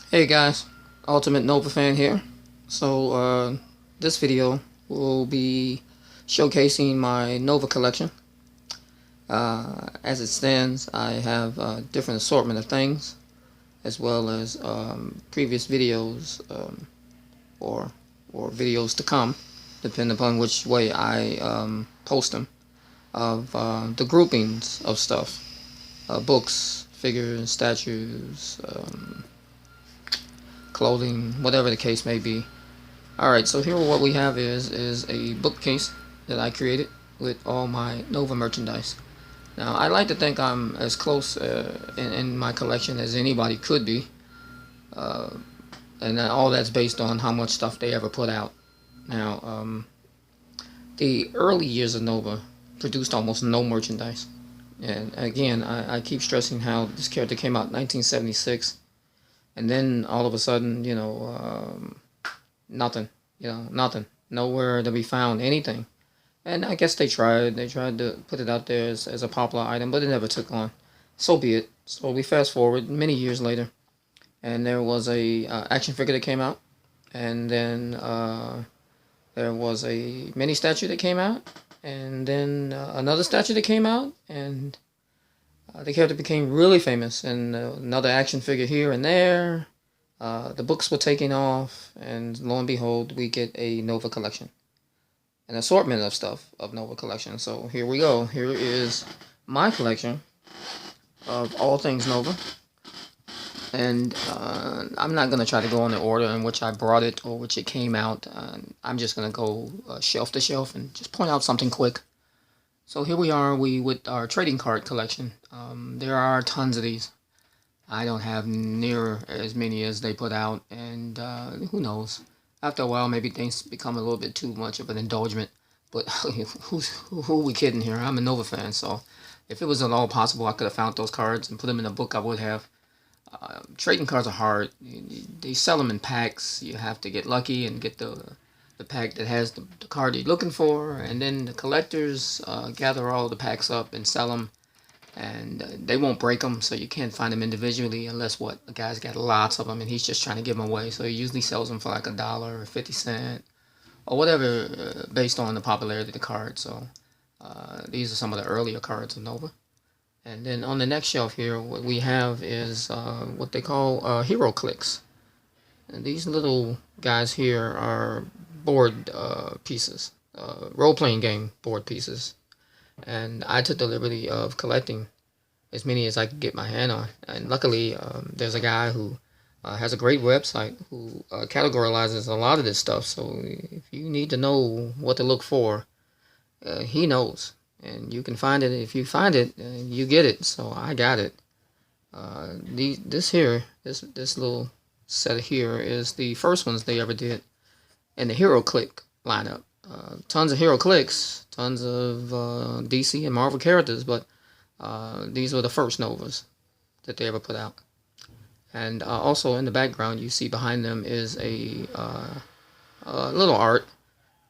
Hey guys, Ultimate Nova fan here. This video will be showcasing my Nova collection. As it stands, I have a different assortment of things, as well as previous videos or videos to come, depending upon which way I post them, of the groupings of stuff, books, figures, statues, clothing, whatever the case may be. Alright, so here what we have is a bookcase that I created with all my Nova merchandise. Now, I like to think I'm as close in my collection as anybody could be, uh, and all that's based on how much stuff they ever put out. Now, the early years of Nova produced almost no merchandise. And again, I keep stressing how this character came out in 1976, and then all of a sudden, nothing, nothing, nowhere to be found, anything. And I guess they tried to put it out there as a popular item, but it never took on. So be it. So we fast forward many years later, and there was a action figure that came out, and then there was a mini statue that came out, and then another statue that came out, and the character became really famous, and another action figure here and there. The books were taking off, and lo and behold, we get a Nova collection, an assortment of stuff of Nova collection. So here we go. Here is my collection of all things Nova, and I'm not gonna try to go in the order in which I brought it or which it came out. I'm just gonna go shelf to shelf and just point out something quick. So here we are, we with our trading card collection. There are tons of these. I don't have near as many as they put out, and who knows? After a while, maybe things become a little bit too much of an indulgence. But who are we kidding here? I'm a Nova fan, so if it was at all possible, I could have found those cards and put them in a book. I would have. Trading cards are hard. They sell them in packs. You have to get lucky and get the pack that has the card you're looking for, and then the collectors gather all the packs up and sell them, and they won't break them, so you can't find them individually unless the guy's got lots of them and he's just trying to give them away. So he usually sells them for like $1 or 50 cents or whatever, based on the popularity of the card. So these are some of the earlier cards of Nova. And then on the next shelf here, what we have is what they call hero clicks. And these little guys here are board pieces, role-playing game board pieces. And I took the liberty of collecting as many as I could get my hand on. And luckily, there's a guy who has a great website who categorizes a lot of this stuff. So if you need to know what to look for, he knows. And you can find it. If you find it, you get it. So I got it. This little set here is the first ones they ever did in the Hero Click lineup. Tons of Hero Clicks, tons of DC and Marvel characters, but these were the first Novas that they ever put out. And also in the background, you see behind them is a little art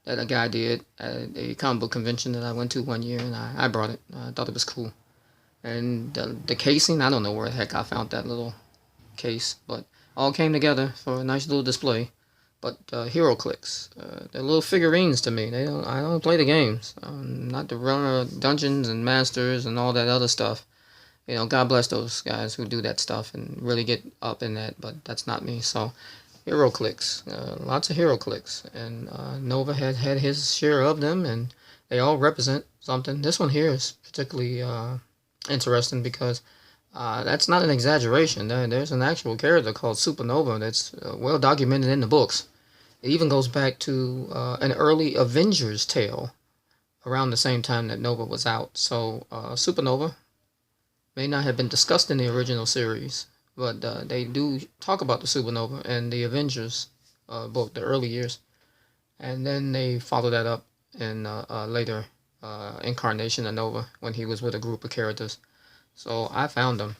that a guy did at a comic book convention that I went to one year, and I brought it. I thought it was cool. And the casing, I don't know where the heck I found that little case, but all came together for a nice little display. But hero clicks, they're little figurines to me. I don't play the games. Not to run dungeons and masters and all that other stuff. God bless those guys who do that stuff and really get up in that. But that's not me. So hero clicks, lots of hero clicks, and Nova had his share of them, and they all represent something. This one here is particularly interesting because that's not an exaggeration. There's an actual character called Supernova that's well documented in the books. It even goes back to an early Avengers tale around the same time that Nova was out. So Supernova may not have been discussed in the original series, but they do talk about the Supernova and the Avengers, both the early years. And then they follow that up in later incarnation of Nova when he was with a group of characters. So I found them.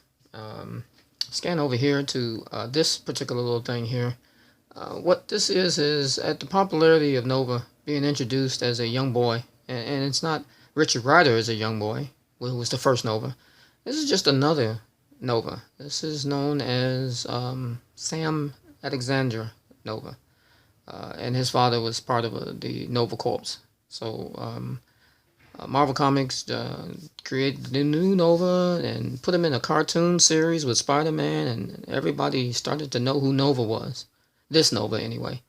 Scan over here to this particular little thing here. What this is at the popularity of Nova being introduced as a young boy, and it's not Richard Rider as a young boy, who was the first Nova. This is just another Nova. This is known as Sam Alexander Nova. And his father was part of the Nova Corps. So Marvel Comics created the new Nova and put him in a cartoon series with Spider-Man, and everybody started to know who Nova was. This Nova, anyway.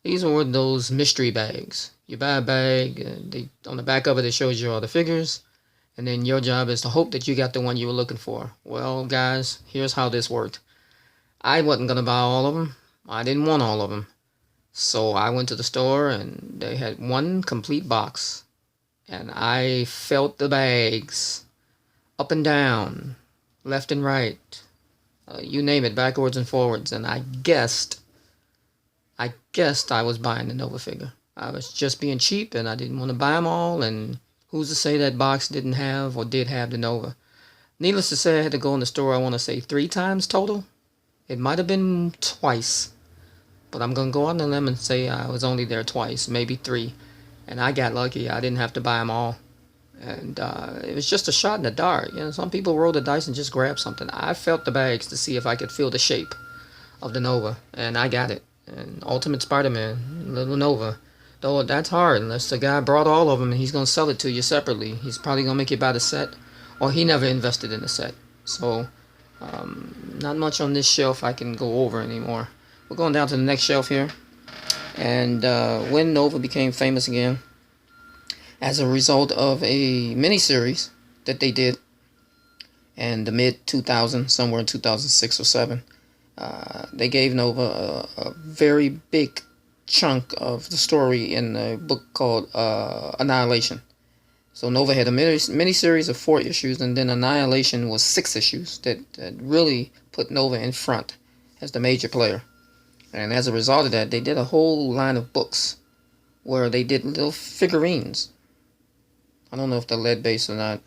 These were those mystery bags. You buy a bag, on the back of it, it shows you all the figures, and then your job is to hope that you got the one you were looking for. Well, guys, here's how this worked. I wasn't going to buy all of them. I didn't want all of them. So I went to the store, and they had one complete box. And I felt the bags up and down, left and right, you name it, backwards and forwards. And I guessed I was buying the Nova figure. I was just being cheap, and I didn't want to buy them all. And who's to say that box didn't have or did have the Nova? Needless to say, I had to go in the store, I want to say 3 times total. It might have been twice, but I'm going to go on the limb and say I was only there twice, maybe 3. And I got lucky. I didn't have to buy them all. And it was just a shot in the dark. You know, some people roll the dice and just grab something. I felt the bags to see if I could feel the shape of the Nova, and I got it. And Ultimate Spider-Man, little Nova. Though that's hard unless the guy brought all of them and he's going to sell it to you separately. He's probably going to make you buy the set, or he never invested in the set. So, not much on this shelf I can go over anymore. We're going down to the next shelf here. And when Nova became famous again, as a result of a miniseries that they did in the mid-2000s, somewhere in 2006 or 7, they gave Nova a very big chunk of the story in a book called Annihilation. So Nova had a miniseries of 4 issues, and then Annihilation was 6 issues that really put Nova in front as the major player. And as a result of that, they did a whole line of books where they did little figurines. I don't know if they're lead-based or not.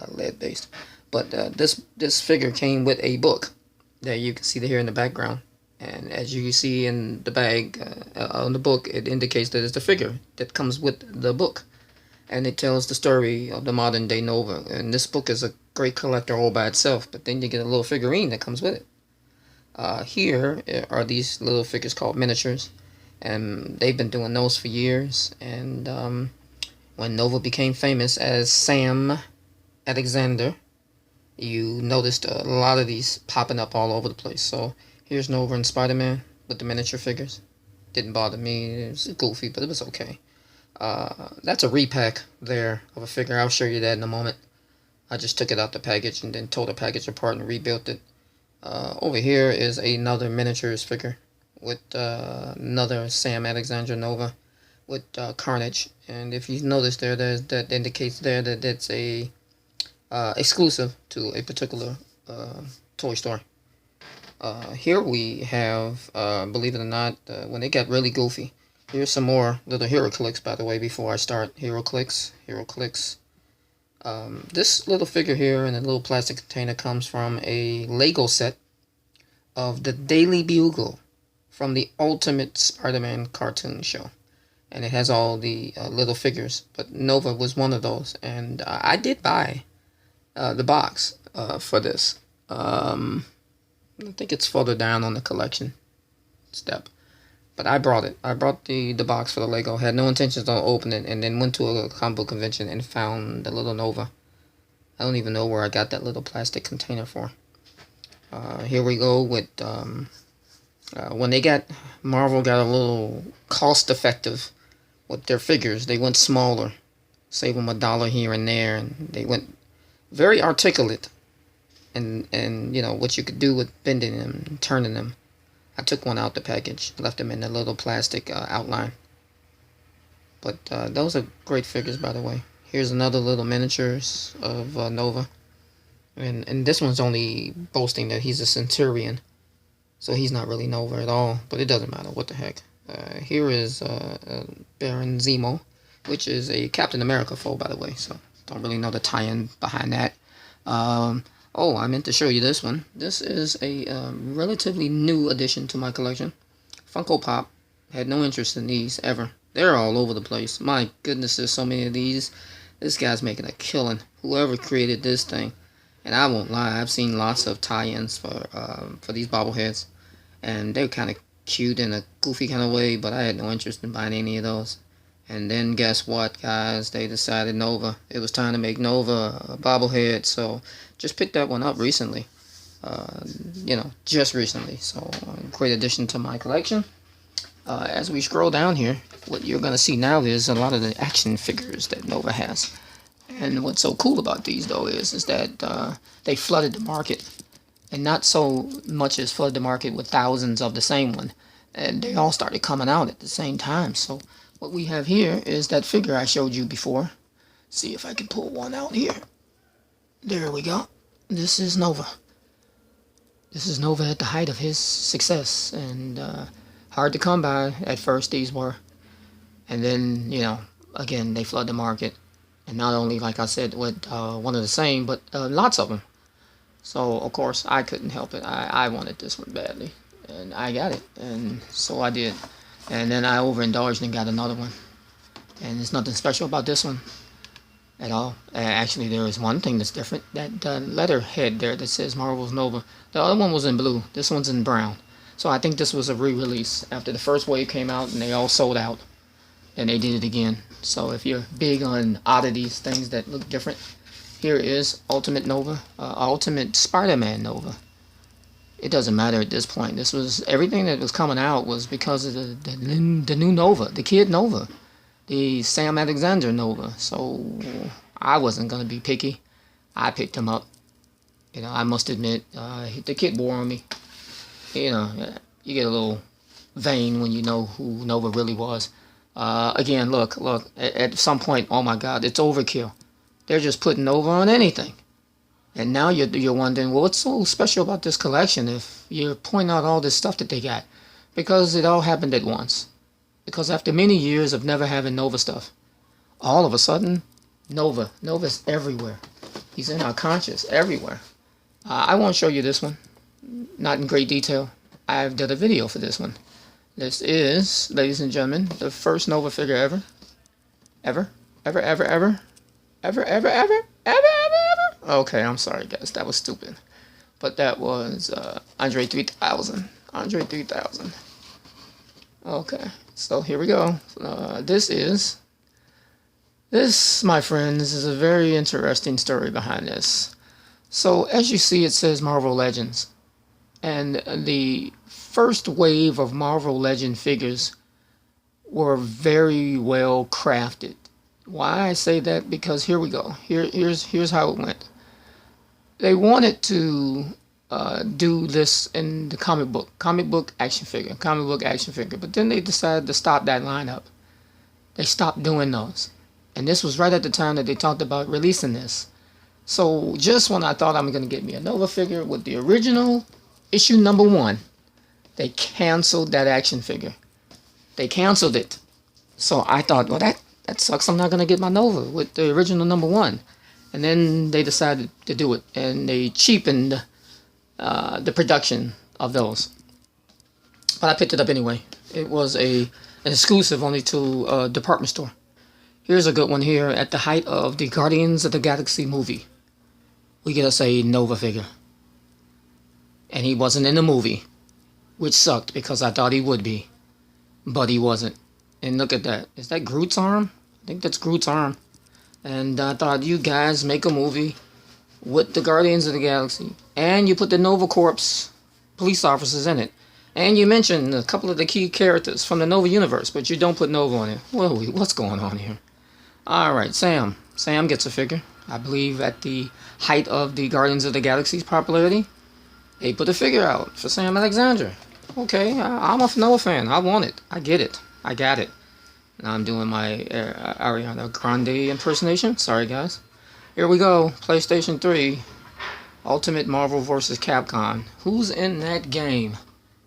Lead-based. But this figure came with a book that you can see here in the background. And as you see in the bag, on the book, it indicates that it's the figure that comes with the book. And it tells the story of the modern-day Nova. And this book is a great collector all by itself. But then you get a little figurine that comes with it. Here are these little figures called miniatures, and they've been doing those for years. And when Nova became famous as Sam Alexander, you noticed a lot of these popping up all over the place. So here's Nova and Spider-Man with the miniature figures. Didn't bother me. It was goofy, but it was okay. That's a repack there of a figure. I'll show you that in a moment. I just took it out the package and then tore the package apart and rebuilt it. Over here is another miniatures figure with another Sam Alexander Nova with Carnage. And if you notice there, that indicates there that it's a exclusive to a particular toy store. Here we have, believe it or not, when it got really goofy. Here's some more little hero clicks, by the way, before I start. Hero clicks. This little figure here in a little plastic container comes from a Lego set of the Daily Bugle from the Ultimate Spider-Man cartoon show. And it has all the little figures, but Nova was one of those. And I did buy the box for this. I think it's further down on the collection step. But I brought it. I brought the box for the Lego. Had no intentions on opening it, and then went to a comic book convention and found the little Nova. I don't even know where I got that little plastic container for. Here we go with when Marvel got a little cost effective with their figures. They went smaller, save them $1 here and there, and they went very articulate. And you know what you could do with bending them and turning them. I took one out the package, left them in a little plastic outline. But those are great figures, by the way. Here's another little miniatures of Nova. And this one's only boasting that he's a Centurion. So he's not really Nova at all. But it doesn't matter. What the heck. Here is Baron Zemo, which is a Captain America foe, by the way. So don't really know the tie-in behind that. Oh, I meant to show you this one. This is a relatively new addition to my collection. Funko Pop. Had no interest in these ever. They're all over the place. My goodness, there's so many of these. This guy's making a killing. Whoever created this thing. And I won't lie, I've seen lots of tie-ins for these bobbleheads, and they're kind of cute in a goofy kind of way, but I had no interest in buying any of those. And then guess what, guys? They decided Nova. It was time to make Nova a bobblehead, so just picked that one up recently. Uh, just recently. So great addition to my collection. As we scroll down here, what you're gonna see now is a lot of the action figures that Nova has. And what's so cool about these though is that they flooded the market, and not so much as flooded the market with thousands of the same one, and they all started coming out at the same time. So what we have here is that figure I showed you before. See if I can pull one out here. There we go. This is Nova. This is Nova at the height of his success, and hard to come by at first, these were. And then, again, they flood the market. And not only, like I said, with one of the same, but lots of them. So, of course, I couldn't help it. I wanted this one badly. And I got it. And so I did. And then I overindulged and got another one. And there's nothing special about this one at all. Actually, there is one thing that's different. That letterhead there that says Marvel's Nova. The other one was in blue. This one's in brown. So I think this was a re-release after the first wave came out and they all sold out. And they did it again. So if you're big on oddities, things that look different, here is Ultimate Nova, Ultimate Spider-Man Nova. It doesn't matter at this point. This was everything that was coming out was because of the new Nova, the Kid Nova, the Sam Alexander Nova. So I wasn't gonna be picky. I picked him up. I must admit, the kid wore on me. You get a little vain when you know who Nova really was. Again, look, at some point, oh my God, it's overkill. They're just putting Nova on anything. And now you're wondering, well, what's so special about this collection if you're pointing out all this stuff that they got? Because it all happened at once. Because after many years of never having Nova stuff, all of a sudden, Nova's everywhere. He's in our conscious, everywhere. I won't show you this one, not in great detail. I've done a video for this one. This is, ladies and gentlemen, the first Nova figure ever. Ever. Okay, I'm sorry, guys. That was stupid. But that was Andre 3000. Andre 3000. Okay, so here we go. This, my friends, is a very interesting story behind this. So, as you see, it says Marvel Legends. And the first wave of Marvel Legend figures were very well crafted. Why I say that? Because here we go. Here's how it went. They wanted to do this in the comic book action figure, but then they decided to stop that lineup. They stopped doing those. And this was right at the time that they talked about releasing this. So just when I thought I'm going to get me a Nova figure with the original issue number 1, they canceled that action figure. They canceled it. So I thought, well, that sucks. I'm not going to get my Nova with the original number 1. And then they decided to do it. And they cheapened the production of those. But I picked it up anyway. It was an exclusive only to a department store. Here's a good one here. At the height of the Guardians of the Galaxy movie, we get us a Nova figure. And he wasn't in the movie, which sucked because I thought he would be. But he wasn't. And look at that. Is that Groot's arm? I think that's Groot's arm. And I thought, you guys make a movie with the Guardians of the Galaxy. And you put the Nova Corps police officers in it. And you mentioned a couple of the key characters from the Nova universe, but you don't put Nova on it. Whoa, what's going on here? Alright, Sam. Sam gets a figure. I believe at the height of the Guardians of the Galaxy's popularity, they put a figure out for Sam Alexander. Okay, I'm a Nova fan. I want it. I get it. I got it. Now I'm doing my Ariana Grande impersonation. Sorry, guys. Here we go. PlayStation 3. Ultimate Marvel vs. Capcom. Who's in that game?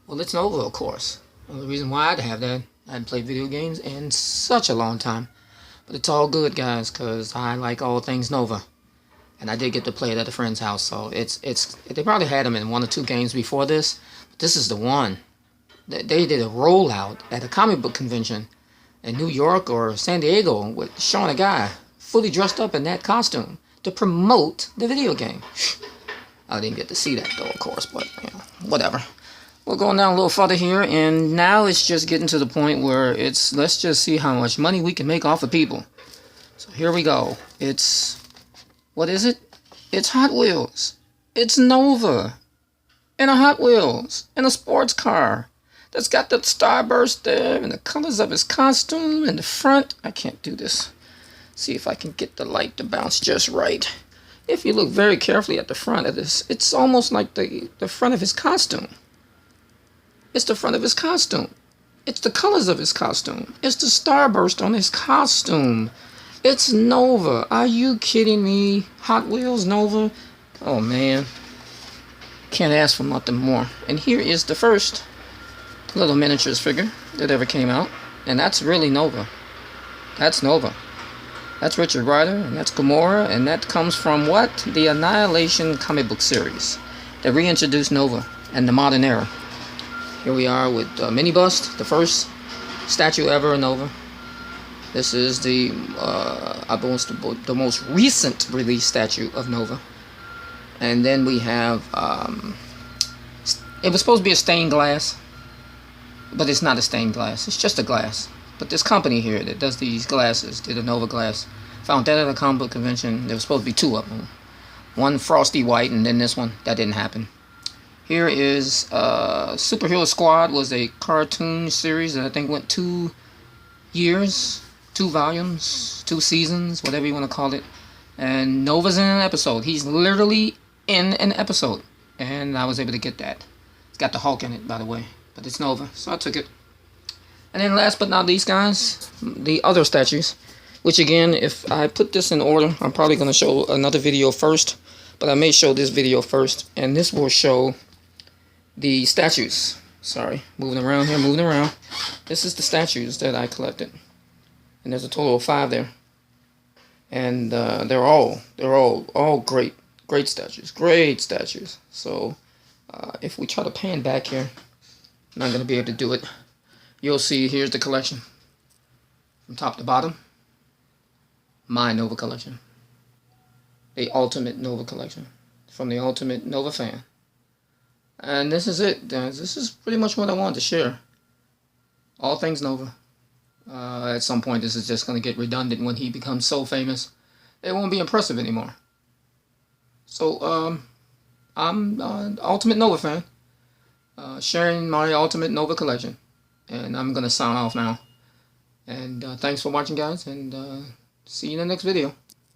Well, it's Nova, of course. Well, the reason why I'd have that, I hadn't played video games in such a long time. But it's all good, guys, because I like all things Nova. And I did get to play it at a friend's house, so they probably had them in 1 or 2 games before this. But this is the one. They did a rollout at a comic book convention in New York or San Diego with showing a guy fully dressed up in that costume. to promote the video game. I didn't get to see that though, of course, but you know, whatever. We're going down a little further here, and now it's just getting to the point where let's just see how much money we can make off of people. So here we go. What is it? It's Hot Wheels. It's Nova. And a Hot Wheels. And a sports car. That's got the starburst there, and the colors of his costume, and the front. I can't do this. See if I can get the light to bounce just right. If you look very carefully at the front of this, it's almost like the front of his costume. It's the front of his costume. It's the colors of his costume. It's the starburst on his costume. It's Nova. Are you kidding me? Hot Wheels Nova? Oh man. Can't ask for nothing more. And here is the first little miniatures figure that ever came out. And that's really Nova. That's Nova. That's Richard Rider, and that's Gamora, and that comes from what? The Annihilation comic book series that reintroduced Nova and the modern era. Here we are with Mini Bust, the first statue ever of Nova. This is the most recent release statue of Nova. And then we have, it was supposed to be a stained glass, but it's not a stained glass, it's just a glass. But this company here that does these glasses did a Nova glass. Found that at a comic book convention. There was supposed to be two of them. One frosty white, and then this one. That didn't happen. Here is Superhero Squad. Was a cartoon series that I think went 2 years, 2 volumes, 2 seasons, whatever you want to call it. And Nova's in an episode. He's literally in an episode. And I was able to get that. It's got the Hulk in it, by the way. But it's Nova, so I took it. And then last but not least, guys, the other statues. Which again, if I put this in order, I'm probably going to show another video first. But I may show this video first. And this will show the statues. Sorry, moving around here, moving around. This is the statues that I collected. And there's a total of 5 there. And they're all great statues. Great statues. So if we try to pan back here, I'm not going to be able to do it. You'll see, here's the collection. From top to bottom. My Nova collection. The Ultimate Nova collection. From the Ultimate Nova fan. And this is it, guys. This is pretty much what I wanted to share. All things Nova. At some point, this is just going to get redundant when he becomes so famous. It won't be impressive anymore. So, I'm an Ultimate Nova fan. Sharing my Ultimate Nova collection. And I'm going to sign off now. And thanks for watching, guys. And see you in the next video.